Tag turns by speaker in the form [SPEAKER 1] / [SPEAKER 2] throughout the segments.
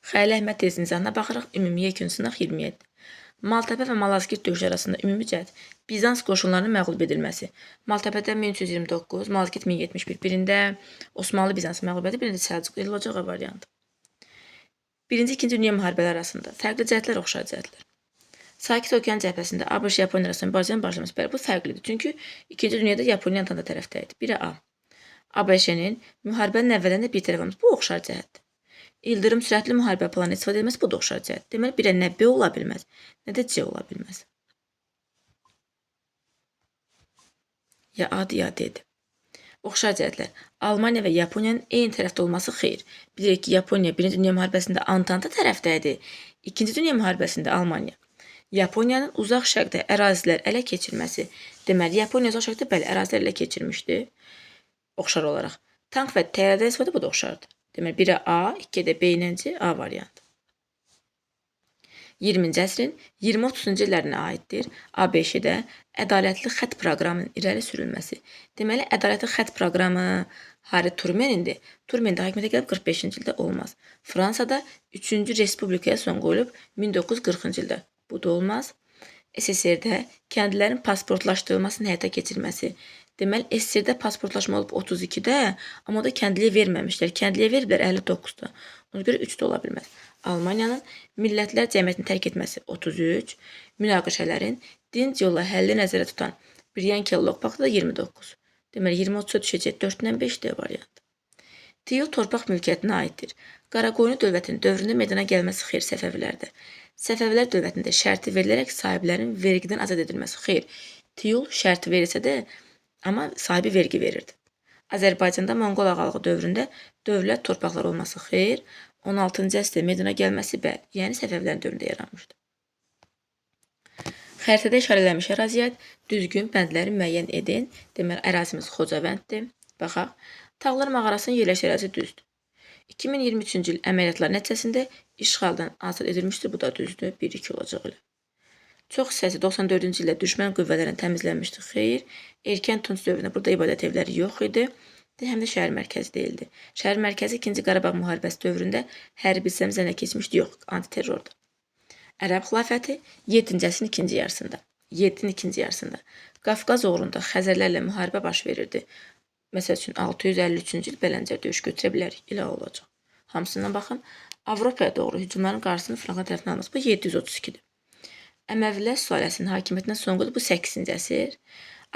[SPEAKER 1] Xəlil Əhməd test nizamına baxırıq, ümumi yekun sınaq 27. Maltepe və Malazgirt döyüşü arasında ümumi cəhət Bizans qoşunlarının məğlub edilməsi. Maltepe'də 1329, Malazgirt 1071. Birində Osmanlı Bizansı məğlub edib, birində Səlcuq ediləcağı variantı. Birinci, İkinci Dünya müharibələri arasında fərqli cəhətlər, oxşar cəhətlər. Sakit Okean cəbhəsində ABŞ Yaponiya arasında mübarizənin başlaması. Bəli, bu fərqlidir. Çünki İkinci Dünyada Yaponiya Antanta tərəfdə idi. Biri A. ABŞ-nin müharibənin əvvəlində bir tərəf olması. Bu oxşar cəhətdir. İldırım sürətli müharibə planı istifadə edilməsi, bu da oxşar cəhət. Deməli, birə nə B ola bilməz, nə də C ola bilməz. Ya A-dır, ya D-dir. Oxşar cəhətlər. Almaniya və Yaponiyanın eyni tərəfdə olması xeyr. Bilirik ki, Yaponiya 1-ci Dünya müharibəsində Antanta tərəfdədir. 2-ci Dünya müharibəsində Almaniya. Yaponiyanın uzaq şərqdə ərazilər ələ keçirməsi. Deməli, Yaponiya uzaq şərqdə bəli ərazilər ələ keçirmişdi. Oxşar olaraq. Tank və təyyarədən istifadə, bu da oxşardır. Deməli, 1-ə A, 2-də B ilə C, A variantı. 20-ci əsrin 20-30-cu illərinə aiddir. ABŞ-də ədalətli xətt proqramının irəli sürülməsi. Deməli, ədalətli xətt proqramı Harry Trumanindir. Truman da hakimiyyətə gəlib 45-ci ildə olmaz. Fransada 3-cü Respublikaya son qoyulub 1940-cı ildə. Bu da olmaz. SSR-də kəndlilərin pasportlaşdırılmasının həyata keçirilməsi. Deməli, SSR-də pasportlaşma olub 32-də, amma o da kəndliyə verməmişlər. Kəndliyə veriblər 59-da. Ona görə 3 də ola bilməz. Almaniyanın millətlər cəmiyyətini tərk etməsi 33, münaqişələrin dinc yolla həlli nəzərdə tutan Brian-Kellogg paktı da 29. Deməli, 20-30-a düşəcək 4-dən 5D variantı. Tiyul torpaq mülkiyyətinə aiddir. Qaraqoyunlu dövlətinin dövründə meydana gəlməsi xeyr Səfəvilərdə. Səfəvilər dövlətində şərti verilərək sahiblərin vergidən azad edilməsi xeyr. Tiyul şərti verilsə də, amma sahibi vergi verirdi. Azərbaycanda Monqol ağalığı dövründə dövlət torpaqları olması xeyr. 16-cı əsrdə meydana gəlməsi bəli, yəni Səfəvilərin dövründə yaranmışdı. Xəritədə işarələnmiş əraziyyət düzgün bəndləri müəyyən edin. Deməli, ərazimiz Xocavənddir. Baxaq, Tağlar mağarasının yerləşdiyi ərazi düzdür. 2023-cü il əməliyyatlar nəticəsində işğaldan azad edilmişdir. Bu da düzdür. 1-2 olacaq elə. Çox hissəsi 94-cü ildə düşmən qüvvələrindən təmizlənmişdi. Xeyr. Erkən Tunc dövründə burada ibadət evləri yox idi. Həm də şəhər mərkəzi deyildi. Şəhər mərkəzi 2-ci Qarabağ müharibəsi dövründə hərbi sistemizə keçmişdi. Yox, antiterrordur. Ərəb xilafəti 7-ci əsrin ikinci yarısında. 7-nin ikinci yarısında. Qafqaz uğrunda Xəzərlərlə müharibə baş verirdi. Məsəl üçün 653-cü il Bələncər döyüş götürə bilərik. Elə olacaq. Hamısından baxın. Avropaya doğru hücumların qarşısını Franklar tərəfindən alması. Bu 732-dir. Əməvilər sülaləsinin hakimiyyətinə son qoydu. Bu 8-ci əsr.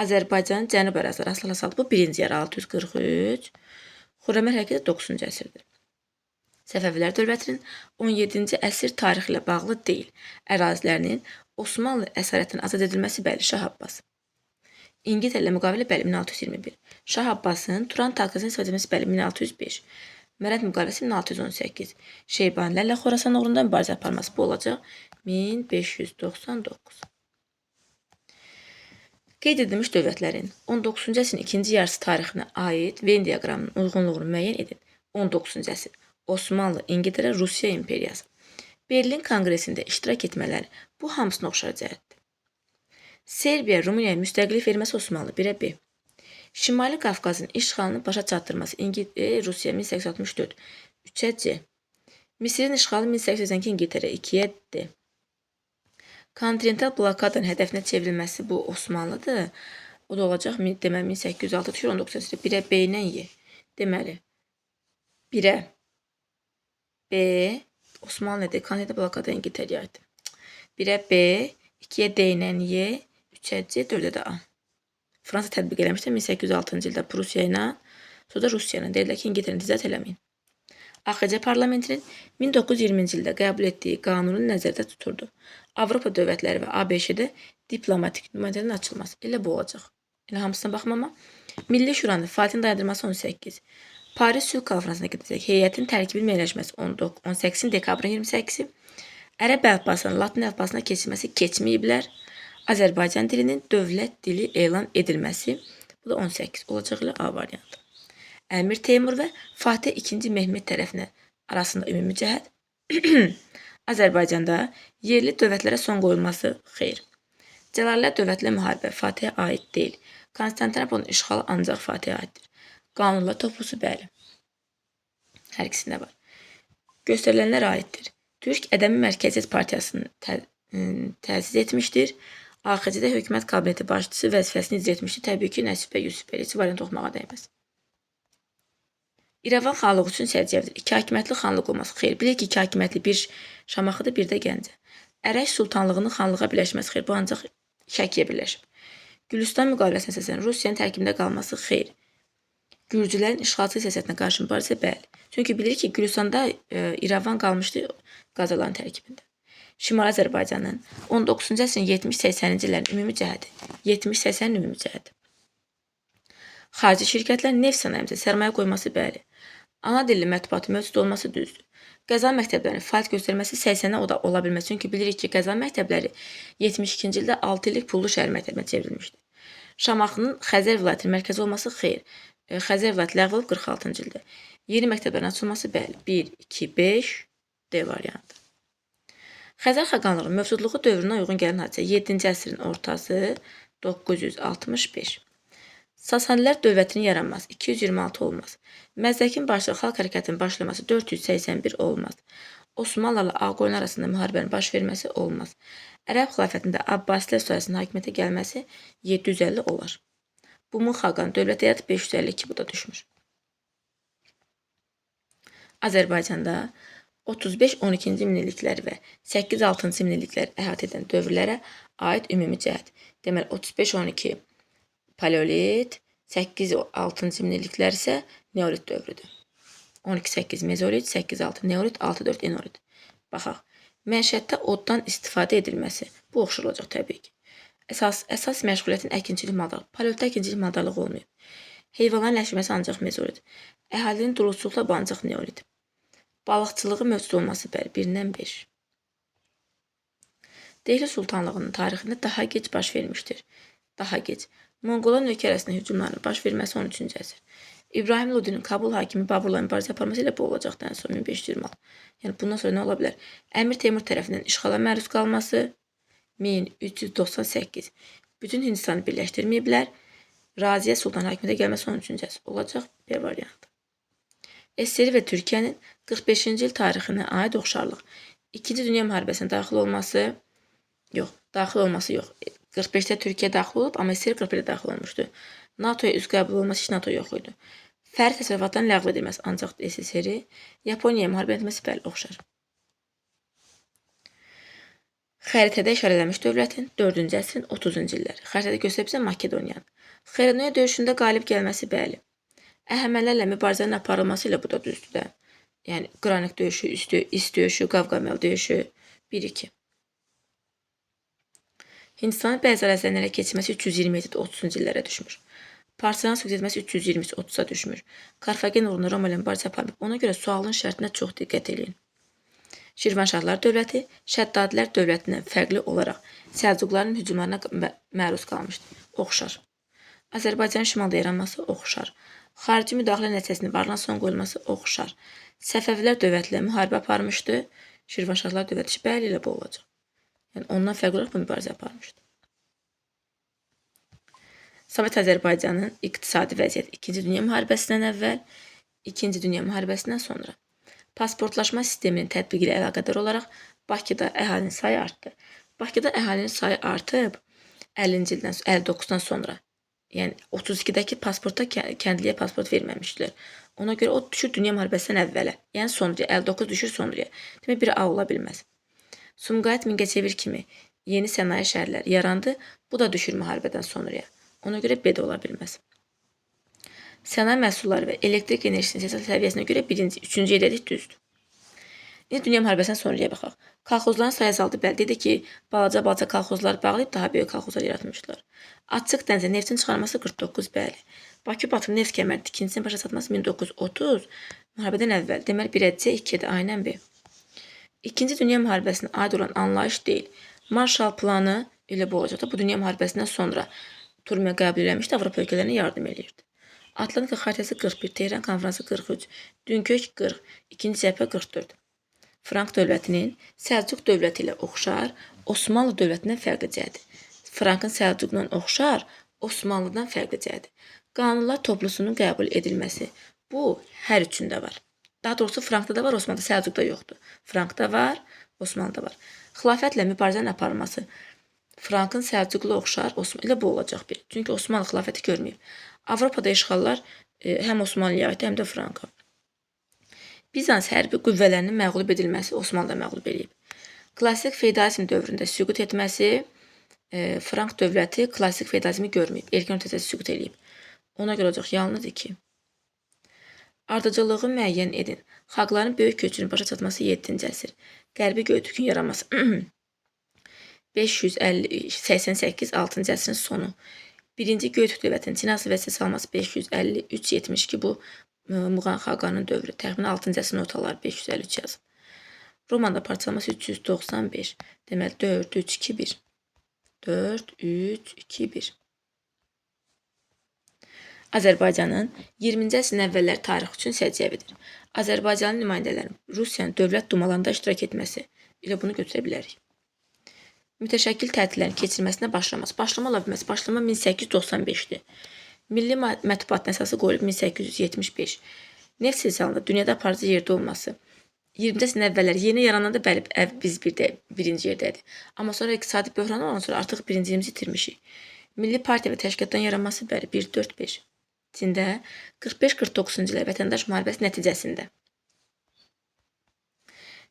[SPEAKER 1] Azərbaycanın cənub əraziləri asılı saldı. Bu 1-ci yarı 643. Xürrəmlər hərəkəti 9-cu əsrdir. Səfəvilər dövlətinin 17-ci əsr tarixi ilə bağlı deyil. Ərazilərinin Osmanlı əsarətindən azad edilməsi bəli Şah Abbas. İngiltərə müqavilə bəli 1621. Şah Abbasın Turan taxtının istifadə edilməsi bəli 1605. Mərəd müqaviləsi 1618. Şeybanilərlə Xorasan uğrunda mübarizə aparması bu olacaq 1599. Qeyd edilmiş dövlətlərin 19-cu əsrin ikinci yarısı tarixinə aid Venn diaqramının uyğunluğunu müəyyən edin. 19-cu əsr Osmanlı, İngiltərə, Rusiya imperiyası. Berlin konqresində iştirak etmələri bu hamısına oxşar cəhətdir. Serbiya, Rumuniyaya müstəqillik verməsi Osmanlı 1-ə B. Şimali Qafqazın işğalını başa çatdırması Rusiya 1864 3-ə C. Misirin işğalı 1882 İngiltərə 2-yə D. Kontinental blokadanın hədəfinə çevrilməsi bu Osmanlıdır. O da olacaq deməli 1806 düşür 19 əsrə 1-ə B ilə Y. Deməli 1-ə B Osmanlı nədir? Kontinental blokada İngiltərəyə aiddir. 1-ə B, 2-yə D ilə Y, 3-ə C, 4-ə də A. Fransa tətbiq eləmişdir 1806-cı ildə Prusiya ilə, sonra da Rusiya ilə. Deyirlər ki, İngiltərəni dizət eləməyin. AXC parlamentinin 1920-ci ildə qəbul etdiyi qanunu nəzərdə tuturdu. Avropa dövlətləri və ABŞ-də diplomatik nümayəndələrin açılması. Elə bu olacaq. Elə hamısına baxmama. Milli Şuranın fəaliyyətini dayandırması 18. Paris Sülh Konfransına gedəcək. Heyətin tərkibi müəyyənləşməsi 18 dekabrın 28-i. Ərəb əlifbasının Latın əlifbasına keçilməsi keçməyiblər. Azərbaycan dilinin dövlət dili elan edilməsi. Bu da 18 olacaq ilə A variantı. Əmir Teymur və Fatih II Mehmet tərəfinə arasında ümumi cəhət. Azərbaycanda yerli dövlətlərə son qoyulması xeyr. Cəlalilər dövlətlə müharibə Fatihə aid deyil. Konstantinopolin işğalı ancaq Fatihə aiddir. Qanunla toplusu bəli. Hər ikisində var. göstərilənlər aiddir. Türk Ədəmi Mərkəziyyət Partiyasını təsis etmişdir. AXC-də hökumət kabineti başçısı vəzifəsini icra etmişdir. Təbii ki, Nəsib bəy Yusif bəy. Heç variant oxumağa dəyməz. İrəvan xanlığı üçün səciyyəvidir. İki hakimiyyətli xanlıq olması. Xeyr, bilir ki, iki hakimiyyətli bir Şamaxıdır, bir də Gəncə. Ərəş sultanlığının xanlığa birləşməsi. Xeyr, bu ancaq Şəkiyə birləşib. Gülüstan müqaviləsinə əsasən Rusiyanın tərkibində qalması. Xeyr. Gürcülərin işğalçı siyasətinə qarşı mübarizə. Bəli. Çünki bilir ki, Gülüstanda İrəvan qalmışdı Qazaların tərkibində. Şimali Azərbaycanın 19-cu əsrin 70-80-ci illərin ümumi cəhəti. 70-80-in ümumi cəhəti. Xarici şirkətlərin neft sənayemizə sərmayə qoyması bəli. Ana dilli mətbuatı mövcud olması düzdür. Qəza məktəblərinin fəaliyyət göstərməsi 80-ə o da ola bilməz. Çünki bilirik ki, qəza məktəbləri 72-ci ildə 6 illik pullu şəhər məktəbinə çevrilmişdir. Şamaxının Xəzər vilayətinin mərkəzi olması xeyr. Xəzər vilayəti ləğv olub 46-cı ildə. Yeni məktəblərin açılması bəli. 1, 2, 5 D variantı. Xəzər xaqanlığının mövcudluğu dövrünə uyğun gələn hadisə 7-ci əsrin ortası 965. Sasanilər dövlətinin yaranması 226 olmaz. Məzdəkin başçılığı xalq hərəkətinin başlaması 481 olmaz. Osmanlılarla Ağqoyun arasında müharibənin baş verməsi olmaz. Ərəb xilafətində Abbasilər sülaləsinin hakimiyyətə gəlməsi 750 olar. Bumun xaqan dövlət həyatı 552 bu da düşmür. Azərbaycanda 35-12-ci minilliklər və 8-6-cı minilliklər əhatə edən dövrlərə aid ümumi cəhət. Deməli, 35-12 paleolit, 8-6-cı minilliklər isə neolit dövrüdür. 12-8 mezolit, 8-6 neolit, 6-4 enolit. Baxaq, məişətdə oddan istifadə edilməsi. Bu oxşar olacaq təbii ki. Əsas məşğuliyyətin əkinçilik maldarlıq. Paleolitdə əkinçilik maldarlıq olmayıb. Heyvanların ləşməsi ancaq mezolit. Əhalinin duluçuluqla bu ancaq neolit. Balıqçılığı mövcud olması bəli, 1-dən 5. Dehli Sultanlığının tarixində daha gec baş vermişdir. Daha gec. Monqola nökərəsində hücumlarının baş verməsi 13-cü əsr. İbrahim Lodinin Kabul hakimi Baburla mübarizə aparması ilə bu olacaqdır ən son 1526. Yəni bundan sonra nə ola bilər? Əmir Teymur tərəfindən işğala məruz qalması 1398. Bütün Hindistanı birləşdirməyiblər. Raziyə Sultan hakimiyyətə gəlməsi 13-cü əsr. Olacaq B variantı. SSR və Türkiyənin 45-ci il tarixinə aid oxşarlıq. İkinci Dünya müharibəsinə daxil olması yox. 45-də Türkiyə daxil olub, amma SSR 41-də daxil olmuşdu. NATO-ya üz qəbul olması heç NATO yox idi. Fərdi təsərrüfatların ləğv edilməsi ancaq SSR-i, Yaponiyaya müharibə etməsi bəli oxşar. Xəritədə işarələnmiş dövlətin 4-cü əsrin 30-cu illəri. Xəritədə göstərib bizə Makedoniyanı. Xeyronaya döyüşündə qalib gəlməsi bəli. Əhəmələrlə mübarizənin aparılması ilə bu da düzdür də. Yəni, Qranik döyüşü, İs döyüşü, Qavqamel döyüşü, 1-2. Hindistanın bəzi ərazilərinə keçməsi 327-30-cu illərə düşmür. Parçaların sülh etməsi 320-30-a düşmür. Karfagen uğrunda Roma ilə mübarizə aparılıb. Ona görə sualın şərtinə çox diqqət edin. Şirvanşahlar dövləti Şəddadilər dövlətindən fərqli olaraq Səlcuqların hücumlarına məruz qalmışdır. Oxşar. Azərbaycanın şimalda yaranması oxşar. Xarici müdaxilə nəticəsində varlığına son qoyulması oxşar. Səfəvilər dövləti ilə müharibə aparmışdı. Şirvanşahlar dövləti bəli ilə bu olacaq. Yəni ondan fərqli olaraq bu mübarizə aparmışdı. Sovet Azərbaycanın iqtisadi vəziyyəti 2-ci Dünya müharibəsindən əvvəl, 2-ci Dünya müharibəsindən sonra. Pasportlaşma sisteminin tətbiqi ilə əlaqədar olaraq Bakıda əhalinin sayı artdı. Bakıda əhalinin sayı artıb 50-ci ildən 59-dan sonra. Yəni 32-dəki pasportda kəndliyə pasport verməmişdilər. Ona görə o düşür Dünya müharibəsindən əvvələ. Yəni sonraya, 59 düşür sonraya. Demək biri A ola bilməz. Sumqayıt Mingəçevir kimi yeni sənaye şəhərlər yarandı. Bu da düşür müharibədən sonraya. Ona görə B də ola bilməz. Sənaye məhsulları və elektrik enerjisinin istehsal səviyyəsinə görə 1-ci, 3-cü yerlədik düzdür. İndi Dünya müharibəsinə sonraya baxaq. Kolxozların sayı azaldı. Bəli, dedi ki, balaca kolxozlar bağlayıb daha böyük kolxozlar yaratmışlar. Açıq dənizə neftin çıxarması 49, bəli. Bakı-Batım neft kəməri tikintisinin başa çatması 1930, müharibədən əvvəl. Deməli, 1-C, 2-də, aynən B. İkinci Dünya müharibəsinə aid olan anlayış deyil. Marshall planı elə bu olacaqda. Bu Dünya müharibəsindən sonra Turmiya qəbul eləmişdi, Avropa ölkələrinə yardım eləyirdi. Atlantika xəritəsi 41, Tehran konfransı 43, Dünkök 40, 2-ci cəbhə 44. Frank dövlətinin Səlcuq dövləti ilə oxşar, Osmanlı dövlətindən fərqli cəhəti. Frankın Səlcuqla oxşar, Osmanlıdan fərqli cəhəti. Qanunlar toplusunun qəbul edilməsi. Bu, hər üçündə var. Daha doğrusu Frankda da var, Osmanlıda, Səlcuqda yoxdur. Frankda var, Osmanlıda var. Xilafətlə mübarizənin aparılması Frankın Səlcuqlu oxşar, Osmanlı ilə bu olacaq bir. Çünki Osmanlı xilafəti görməyib. Avropada işğallar həm Osmanlıya aid, həm də Franka. Bizans hərbi qüvvələrinin məğlub edilməsi Osmanlı da məğlub edib. Klassik feodalizm dövründə süqut etməsi Frank dövləti klassik feodalizmi görməyib. Erkən orta süqut edib. Ona görə olacaq yalnız 2. Ardıcıllığı müəyyən edin. Xalqların böyük köçünün başa çatması 7-ci əsr. Qərbi Göytürkün yaranması 588 6-cı əsrin sonu. Birinci Göytürk dövlətinin Çin vəzifəyə salması 553-72 bu Muğan xalqlarının dövrü. Təxminən 6-cı əsrin ortaları 553 yazıb. Romanda parçalanması 395. Deməli 4 3 2 1. 4 3 2 1. Azərbaycanın 20-ci əsrin əvvəlləri tarix üçün səciyyəvidir. Azərbaycanın nümayəndələrinin Rusiyanın dövlət dumalarında iştirak etməsi ilə bunu götürə bilərik. Mütəşəkkil tətillərin keçirilməsinə başlaması. Başlama ola bilməsi. Başlama 1895-dir. Milli mətbuatın əsası qoyulub 1875. Neft silahında dünyada aparıcı yerdə olması. 20-ci əsrin əvvəlləri yeni yarananda bəli, biz birinci yerdədir. Amma sonra iqtisadi böhran olandan sonra artıq birinciliyimizi itirmişik. Milli partiya və təşkilatların yaranması bəli 1-4-5. Çində 45-49-cu illər vətəndaş müharibəsi nəticəsində.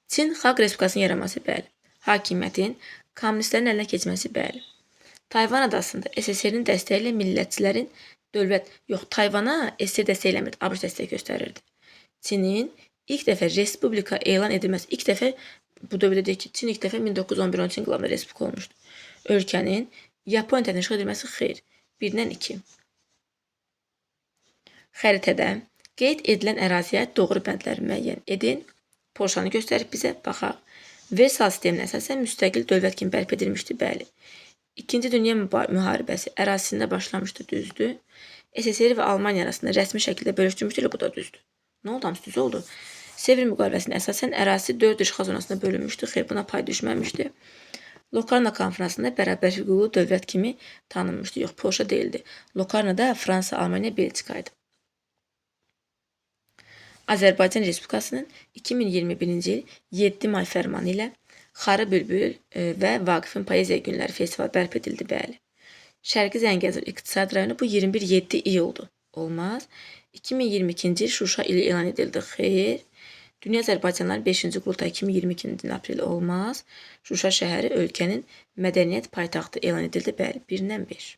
[SPEAKER 1] Çin Xalq Respublikasının yaranması bəli. Hakimiyyətin kommunistlərin əlinə keçməsi bəli. Tayvan adasında SSR-nin dəstəyi ilə millətçilərin Tayvana SSR dəstək eləmirdi, ABŞ dəstək göstərirdi. Çinin ilk dəfə respublika elan edilməsi, bu dövrdə deyək ki, Çin ilk dəfə 1911-12 inqilabında respublika olmuşdu. Ölkənin Yaponiya tərəfindən işğal edilməsi xeyr. 1-dən 2. Xəritədə qeyd edilən əraziyə doğru bəndləri müəyyən edin. Polşanı göstərib bizə, baxaq. Versal sisteminə əsasən müstəqil dövlət kimi bərpa edilmişdi, bəli. İkinci Dünya müharibəsi ərazisində başlamışdı, düzdür. SSR və Almaniya arasında rəsmi şəkildə bölüşdürmüşdü, bu da düzdür. Nə oldu? Hamısı düz oldu. Sevr müqaviləsinə əsasən ərazisi 4 işğal zonasına bölünmüşdü, xeyr, buna pay düşməmişdi. Lokarno konferansında bərabər hüquqlu dövlət kimi tanınmışdı, yox, Polşa deyildi. Lokarnoda Fransa, Almaniya, Belçika idi. Azərbaycan Respublikasının 2021-ci il 7 may fərmanı ilə Xarı Bülbül və Vaqifin Poeziya Günləri festivalı bərpa edildi, bəli. Şərqi Zəngəzur İqtisad rayonu bu 21-7 iyuldur. Olmaz. 2022-ci il Şuşa ili elan edildi, xeyr. Dünya Azərbaycanların 5-ci qurultayı 2022-ci il aprel olmaz. Şuşa şəhəri ölkənin mədəniyyət paytaxtı elan edildi, bəli. 1-dən 5.